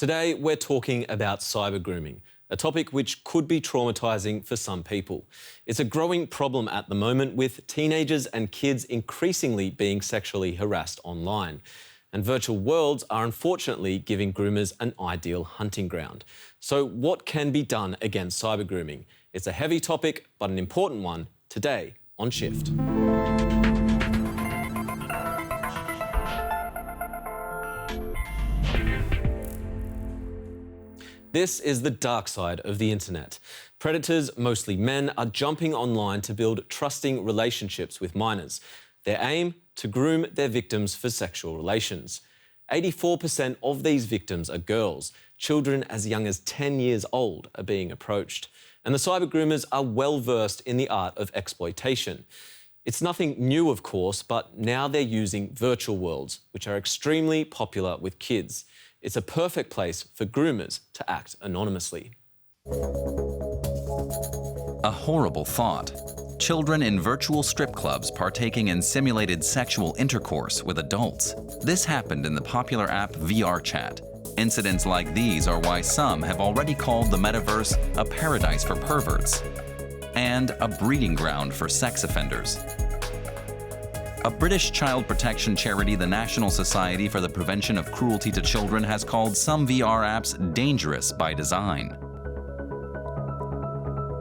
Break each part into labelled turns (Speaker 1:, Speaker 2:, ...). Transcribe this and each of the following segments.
Speaker 1: Today, we're talking about cyber grooming, a topic which could be traumatising for some people. It's a growing problem at the moment, with teenagers and kids increasingly being sexually harassed online. And virtual worlds are unfortunately giving groomers an ideal hunting ground. So what can be done against cyber grooming? It's a heavy topic, but an important one, today on Shift. This is the dark side of the internet. Predators, mostly men, are jumping online to build trusting relationships with minors. Their aim? To groom their victims for sexual relations. 84% of these victims are girls. Children as young as 10 years old are being approached. And the cyber groomers are well versed in the art of exploitation. It's nothing new, of course, but now they're using virtual worlds, which are extremely popular with kids. It's a perfect place for groomers to act anonymously.
Speaker 2: A horrible thought. Children in virtual strip clubs partaking in simulated sexual intercourse with adults. This happened in the popular app VRChat. Incidents like these are why some have already called the Metaverse a paradise for perverts and a breeding ground for sex offenders. A British child protection charity, the National Society for the Prevention of Cruelty to Children, has called some VR apps dangerous by design.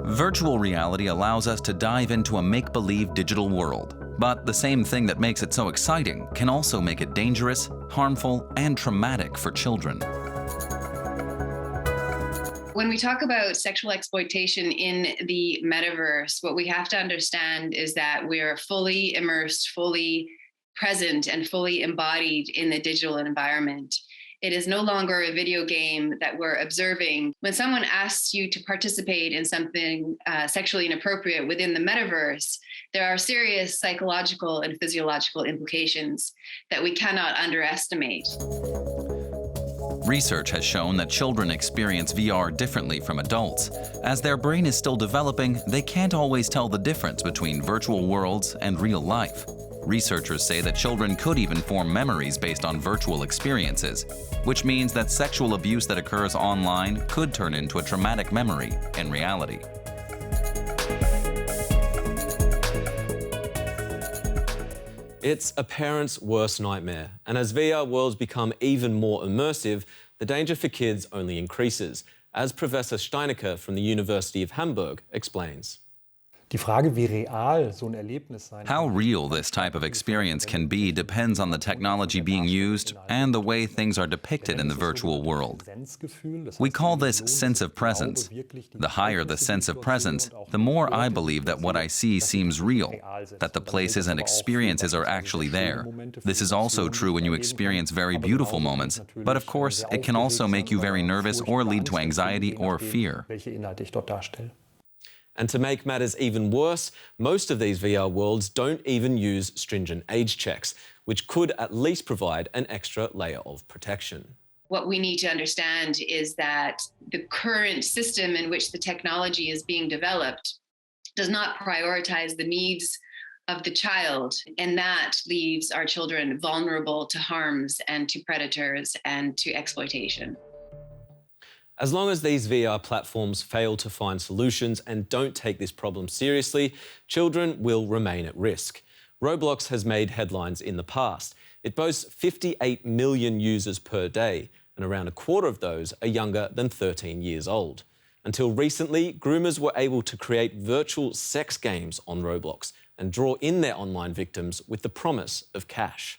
Speaker 2: Virtual reality allows us to dive into a make-believe digital world, but the same thing that makes it so exciting can also make it dangerous, harmful, and traumatic for children.
Speaker 3: When we talk about sexual exploitation in the metaverse, what we have to understand is that we're fully immersed, fully present, and fully embodied in the digital environment. It is no longer a video game that we're observing. When someone asks you to participate in something sexually inappropriate within the metaverse, there are serious psychological and physiological implications that we cannot underestimate.
Speaker 2: Research has shown that children experience VR differently from adults. As their brain is still developing, they can't always tell the difference between virtual worlds and real life. Researchers say that children could even form memories based on virtual experiences, which means that sexual abuse that occurs online could turn into a traumatic memory in reality.
Speaker 1: It's a parent's worst nightmare, and as VR worlds become even more immersive, the danger for kids only increases, as Professor Steinecker from the University of Hamburg explains.
Speaker 2: How real this type of experience can be depends on the technology being used and the way things are depicted in the virtual world. We call this sense of presence. The higher the sense of presence, the more I believe that what I see seems real, that the places and experiences are actually there. This is also true when you experience very beautiful moments, but of course, it can also make you very nervous or lead to anxiety or fear.
Speaker 1: And to make matters even worse, most of these VR worlds don't even use stringent age checks, which could at least provide an extra layer of protection.
Speaker 3: What we need to understand is that the current system in which the technology is being developed does not prioritize the needs of the child, and that leaves our children vulnerable to harms and to predators and to exploitation.
Speaker 1: As long as these VR platforms fail to find solutions and don't take this problem seriously, children will remain at risk. Roblox has made headlines in the past. It boasts 58 million users per day, and around a quarter of those are younger than 13 years old. Until recently, groomers were able to create virtual sex games on Roblox and draw in their online victims with the promise of cash.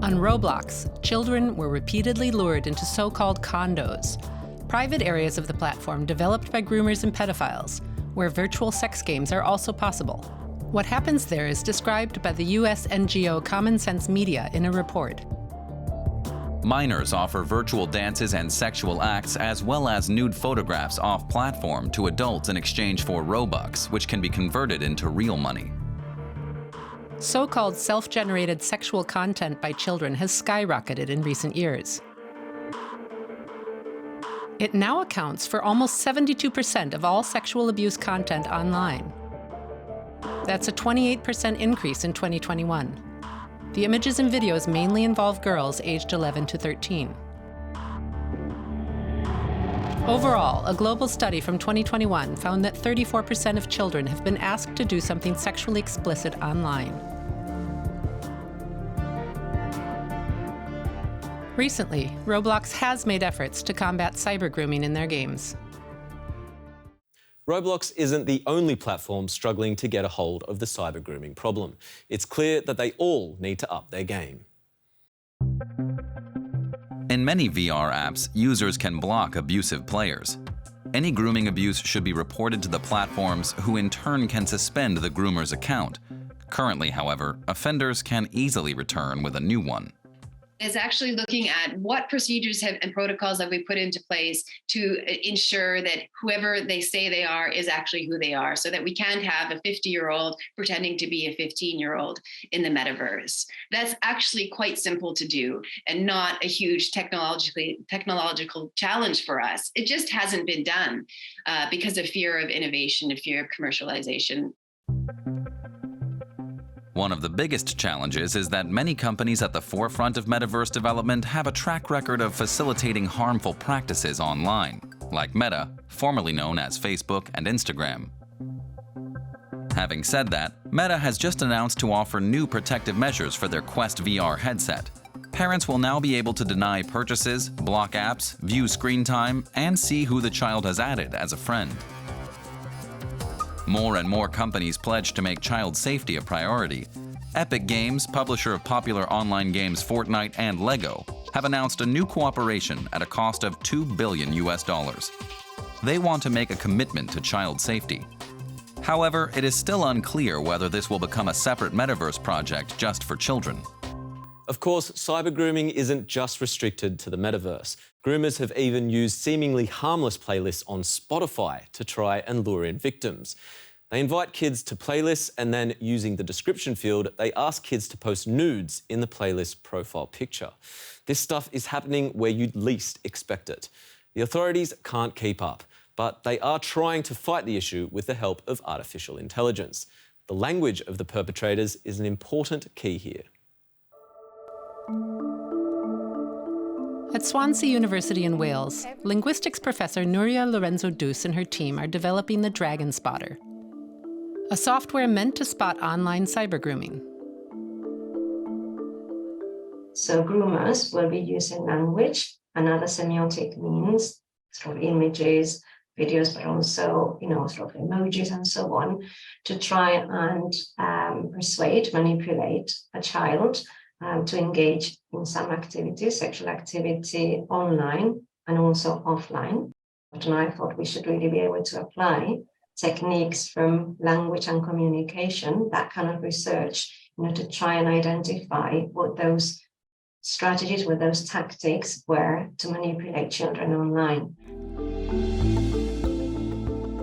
Speaker 4: On Roblox, children were repeatedly lured into so-called condos, private areas of the platform developed by groomers and pedophiles, where virtual sex games are also possible. What happens there is described by the US NGO Common Sense Media in a report.
Speaker 2: Minors offer virtual dances and sexual acts as well as nude photographs off-platform to adults in exchange for Robux, which can be converted into real money.
Speaker 4: So-called self-generated sexual content by children has skyrocketed in recent years. It now accounts for almost 72% of all sexual abuse content online. That's a 28% increase in 2021. The images and videos mainly involve girls aged 11 to 13. Overall, a global study from 2021 found that 34% of children have been asked to do something sexually explicit online. Recently, Roblox has made efforts to combat cyber grooming in their games.
Speaker 1: Roblox isn't the only platform struggling to get a hold of the cyber grooming problem. It's clear that they all need to up their game.
Speaker 2: In many VR apps, users can block abusive players. Any grooming abuse should be reported to the platforms, who in turn can suspend the groomer's account. Currently, however, offenders can easily return with a new one.
Speaker 3: Is actually looking at what procedures and protocols have we put into place to ensure that whoever they say they are is actually who they are, so that we can't have a 50-year-old pretending to be a 15-year-old in the metaverse. That's actually quite simple to do and not a huge technological challenge for us. It just hasn't been done because of fear of innovation and fear of commercialization.
Speaker 2: One of the biggest challenges is that many companies at the forefront of metaverse development have a track record of facilitating harmful practices online, like Meta, formerly known as Facebook and Instagram. Having said that, Meta has just announced to offer new protective measures for their Quest VR headset. Parents will now be able to deny purchases, block apps, view screen time, and see who the child has added as a friend. More and more companies pledge to make child safety a priority. Epic Games, publisher of popular online games Fortnite and Lego, have announced a new cooperation at a cost of $2 billion. They want to make a commitment to child safety. However, it is still unclear whether this will become a separate metaverse project just for children.
Speaker 1: Of course, cyber grooming isn't just restricted to the metaverse. Groomers have even used seemingly harmless playlists on Spotify to try and lure in victims. They invite kids to playlists, and then, using the description field, they ask kids to post nudes in the playlist profile picture. This stuff is happening where you'd least expect it. The authorities can't keep up, but they are trying to fight the issue with the help of artificial intelligence. The language of the perpetrators is an important key here.
Speaker 4: At Swansea University in Wales, linguistics professor Nuria Lorenzo-Duce and her team are developing the Dragon Spotter, a software meant to spot online cyber grooming.
Speaker 5: So groomers will be using language and other semiotic means, sort of images, videos, but also, sort of emojis and so on, to try and persuade, manipulate a child to engage in some activity, sexual activity online and also offline. But I thought we should really be able to apply techniques from language and communication, that kind of research, to try and identify what those strategies, what those tactics were to manipulate children online.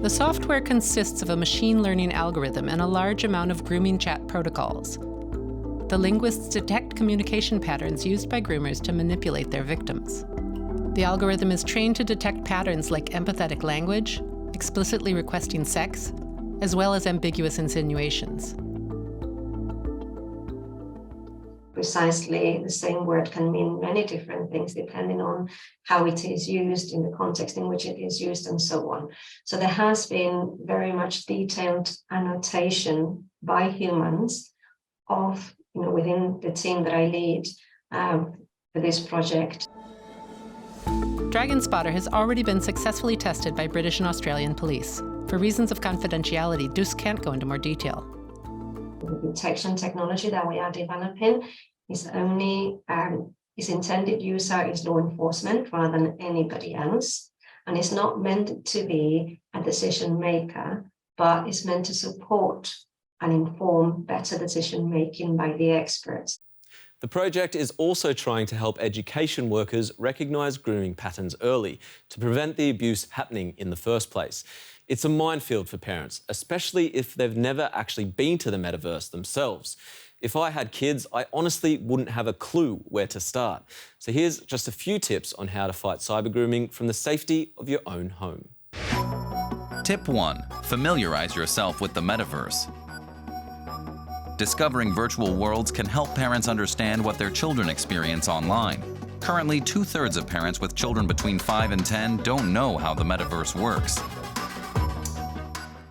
Speaker 4: The software consists of a machine learning algorithm and a large amount of grooming chat protocols. The linguists detect communication patterns used by groomers to manipulate their victims. The algorithm is trained to detect patterns like empathetic language, explicitly requesting sex, as well as ambiguous insinuations.
Speaker 5: Precisely the same word can mean many different things depending on how it is used, in the context in which it is used, and so on. So there has been very much detailed annotation by humans of, within the team that I lead for this project.
Speaker 4: Dragon Spotter has already been successfully tested by British and Australian police. For reasons of confidentiality, Duce can't go into more detail.
Speaker 5: The detection technology that we are developing is only, its intended user is law enforcement rather than anybody else. And it's not meant to be a decision maker, but it's meant to support and inform better decision making by the experts.
Speaker 1: The project is also trying to help education workers recognise grooming patterns early to prevent the abuse happening in the first place. It's a minefield for parents, especially if they've never actually been to the metaverse themselves. If I had kids, I honestly wouldn't have a clue where to start. So here's just a few tips on how to fight cyber grooming from the safety of your own home.
Speaker 2: Tip 1. Familiarize yourself with the metaverse. Discovering virtual worlds can help parents understand what their children experience online. Currently, 2/3 of parents with children between 5 and 10 don't know how the metaverse works.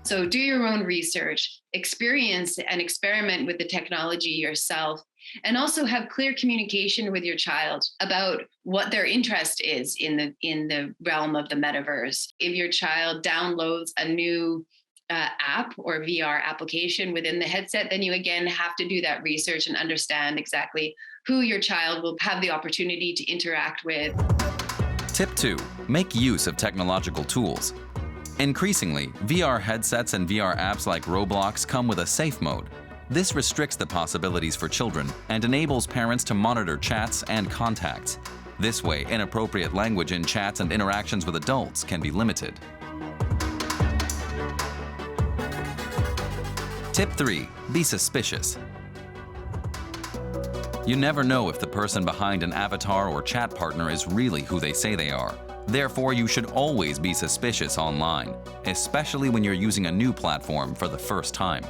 Speaker 3: So do your own research, experience and experiment with the technology yourself, and also have clear communication with your child about what their interest is in the realm of the metaverse. If your child downloads a new app or VR application within the headset, then you again have to do that research and understand exactly who your child will have the opportunity to interact with.
Speaker 2: Tip 2. Make use of technological tools. Increasingly, VR headsets and VR apps like Roblox come with a safe mode. This restricts the possibilities for children and enables parents to monitor chats and contacts. This way, inappropriate language in chats and interactions with adults can be limited. Tip 3. Be suspicious. You never know if the person behind an avatar or chat partner is really who they say they are. Therefore, you should always be suspicious online, especially when you're using a new platform for the first time.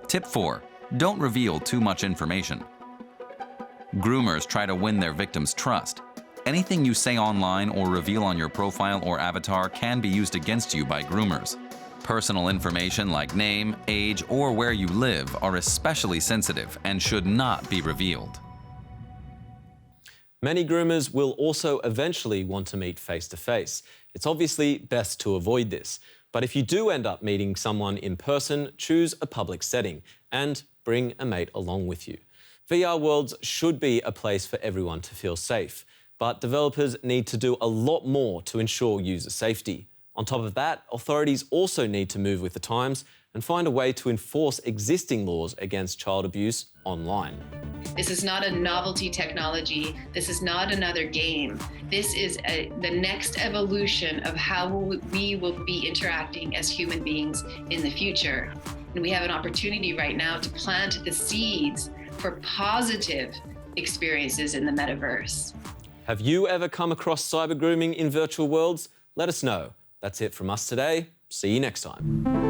Speaker 2: Tip 4. Don't reveal too much information. Groomers try to win their victims' trust. Anything you say online or reveal on your profile or avatar can be used against you by groomers. Personal information like name, age, or where you live are especially sensitive and should not be revealed.
Speaker 1: Many groomers will also eventually want to meet face-to-face. It's obviously best to avoid this. But if you do end up meeting someone in person, choose a public setting and bring a mate along with you. VR worlds should be a place for everyone to feel safe, but developers need to do a lot more to ensure user safety. On top of that, authorities also need to move with the times and find a way to enforce existing laws against child abuse online.
Speaker 3: This is not a novelty technology. This is not another game. This is the next evolution of how we will be interacting as human beings in the future. And we have an opportunity right now to plant the seeds for positive experiences in the metaverse.
Speaker 1: Have you ever come across cyber grooming in virtual worlds? Let us know. That's it from us today. See you next time.